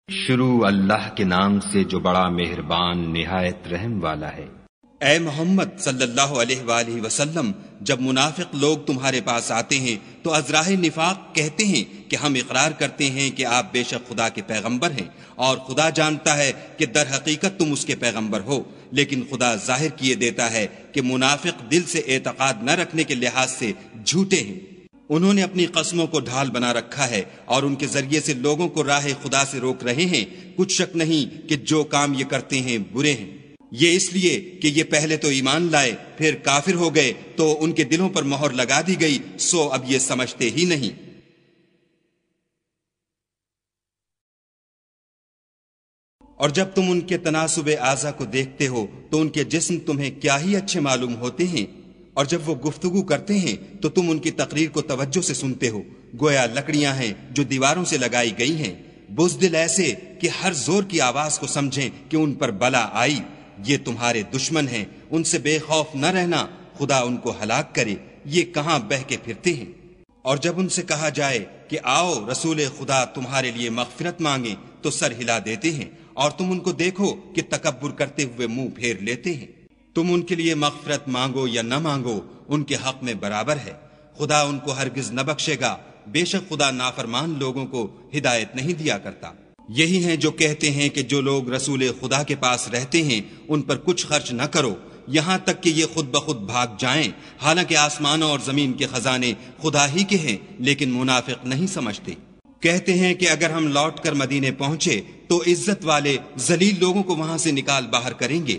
شروع اللہ کے نام سے جو بڑا مہربان نہایت رحم والا ہے۔ اے محمد صلی اللہ علیہ وآلہ وسلم، جب منافق لوگ تمہارے پاس آتے ہیں تو از راہ نفاق کہتے ہیں کہ ہم اقرار کرتے ہیں کہ آپ بے شک خدا کے پیغمبر ہیں، اور خدا جانتا ہے کہ در حقیقت تم اس کے پیغمبر ہو، لیکن خدا ظاہر کیے دیتا ہے کہ منافق دل سے اعتقاد نہ رکھنے کے لحاظ سے جھوٹے ہیں۔ انہوں نے اپنی قسموں کو ڈھال بنا رکھا ہے اور ان کے ذریعے سے لوگوں کو راہ خدا سے روک رہے ہیں۔ کچھ شک نہیں کہ جو کام یہ کرتے ہیں برے ہیں۔ یہ اس لیے کہ یہ پہلے تو ایمان لائے پھر کافر ہو گئے تو ان کے دلوں پر مہر لگا دی گئی، سو اب یہ سمجھتے ہی نہیں۔ اور جب تم ان کے تناسب اعضا کو دیکھتے ہو تو ان کے جسم تمہیں کیا ہی اچھے معلوم ہوتے ہیں، اور جب وہ گفتگو کرتے ہیں تو تم ان کی تقریر کو توجہ سے سنتے ہو، گویا لکڑیاں ہیں جو دیواروں سے لگائی گئی ہیں، بزدل ایسے کہ ہر زور کی آواز کو سمجھیں کہ ان پر بلا آئی۔ یہ تمہارے دشمن ہیں، ان سے بے خوف نہ رہنا، خدا ان کو ہلاک کرے، یہ کہاں بہہ کے پھرتے ہیں۔ اور جب ان سے کہا جائے کہ آؤ رسول خدا تمہارے لیے مغفرت مانگیں تو سر ہلا دیتے ہیں، اور تم ان کو دیکھو کہ تکبر کرتے ہوئے منہ پھیر لیتے ہیں۔ تم ان کے لیے مغفرت مانگو یا نہ مانگو، ان کے حق میں برابر ہے، خدا ان کو ہرگز نہ بخشے گا، بے شک خدا نافرمان لوگوں کو ہدایت نہیں دیا کرتا۔ یہی ہیں جو کہتے ہیں کہ جو لوگ رسول خدا کے پاس رہتے ہیں ان پر کچھ خرچ نہ کرو، یہاں تک کہ یہ خود بخود بھاگ جائیں، حالانکہ آسمانوں اور زمین کے خزانے خدا ہی کے ہیں، لیکن منافق نہیں سمجھتے۔ کہتے ہیں کہ اگر ہم لوٹ کر مدینے پہنچے تو عزت والے ذلیل لوگوں کو وہاں سے نکال باہر کریں گے،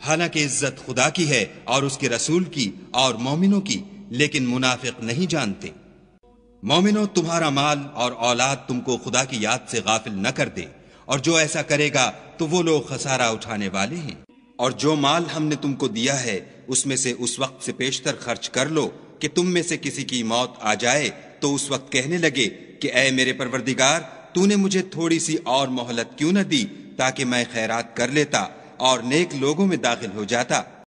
حالانکہ عزت خدا کی ہے اور اس کے رسول کی اور مومنوں کی، لیکن منافق نہیں جانتے۔ مومنوں، تمہارا مال اور اولاد تم کو خدا کی یاد سے غافل نہ کر دے، اور جو ایسا کرے گا تو وہ لوگ خسارہ اٹھانے والے ہیں۔ اور جو مال ہم نے تم کو دیا ہے اس میں سے اس وقت سے پیشتر خرچ کر لو کہ تم میں سے کسی کی موت آ جائے تو اس وقت کہنے لگے کہ اے میرے پروردگار، تو نے مجھے تھوڑی سی اور مہلت کیوں نہ دی تاکہ میں خیرات کر لیتا اور نیک لوگوں میں داخل ہو جاتا۔